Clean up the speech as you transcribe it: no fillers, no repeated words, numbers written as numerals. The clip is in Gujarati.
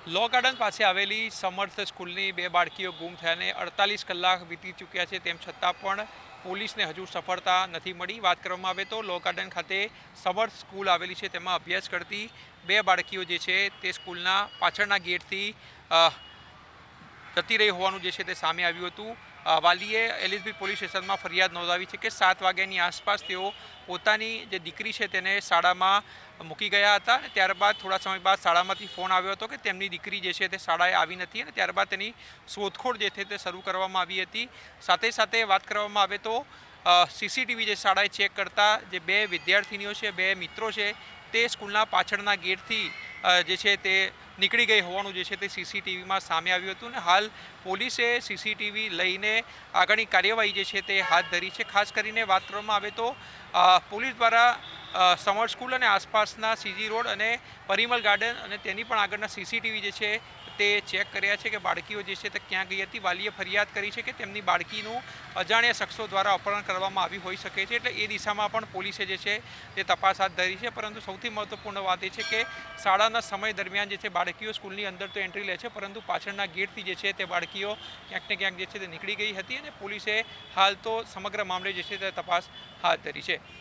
લો ગાર્ડન પાસે આવેલી સમર્થ સ્કૂલની બે બાળકીઓ ગુમ થયાને 48 કલાક વીતી ચૂક્યા છે, તેમ છતાં પણ પોલીસને હજુ સફળતા નથી મળી। વાત કરવામાં આવે તો લો ગાર્ડન ખાતે સમર્થ સ્કૂલ આવેલી છે, તેમાં અભ્યાસ કરતી બે બાળકીઓ જે છે તે સ્કૂલના પાછળના ગેટથી જતી રહી હોવાનું જે છે તે સામે આવ્યું હતું। વાલીએ એલએસબી પોલીસ સ્ટેશનમાં ફરિયાદ નોંધાવી છે કે 7 વાગ્યાની આસપાસ તેઓ પોતાની જે દીકરી છે તેને શાળામાં મૂકી ગયા હતા અને ત્યારબાદ થોડા સમય બાદ શાળામાંથી ફોન આવ્યો હતો કે તેમની દીકરી જે છે તે શાળાએ આવી નથી અને ત્યારબાદ તેની શોધખોળ જે છે તે શરૂ કરવામાં આવી હતી। સાથે સાથે વાત કરવામાં આવે તો સીસીટીવી જે શાળાએ ચેક કરતા જે બે વિદ્યાર્થીનીઓ છે, બે મિત્રો છે, તે સ્કૂલના પાછળના ગેટથી જે છે તે નીકળી ગઈ હોવાનું જે છે તે સીસીટીવીમાં સામે આવ્યું હતું અને હાલ પોલીસે સીસીટીવી લઈને આગળની કાર્યવાહી જે છે તે હાથ ધરી છે। ખાસ કરીને વાત કરવામાં આવે તો પોલીસ દ્વારા સમર સ્કૂલ અને આસપાસના સીજી રોડ અને પરિમલ ગાર્ડન અને તેની પણ આગળના સીસીટીવી જે છે તે ચેક કર્યા છે કે બાળકીઓ જે છે તે ક્યાં ગઈ હતી। વાલીએ ફરિયાદ કરી છે કે તેમની બાળકીનું અજાણ્યા શખ્સો દ્વારા અપહરણ કરવામાં આવ્યું હોઈ શકે છે, એટલે એ દિશામાં પણ પોલીસે જે છે તે તપાસ હાથ ધરી છે। પરંતુ સૌથી મહત્વપૂર્ણ વાત એ છે કે શાળાના સમય દરમિયાન જે છે બાળકીઓ સ્કૂલની અંદર તો એન્ટ્રી લે છે, પરંતુ પાછળના ગેટથી જે છે તે બાળકીઓ ક્યાંક ને ક્યાંક જે છે તે નીકળી ગઈ હતી અને પોલીસે હાલ તો સમગ્ર મામલે જે છે તે તપાસ હાથ ધરી છે।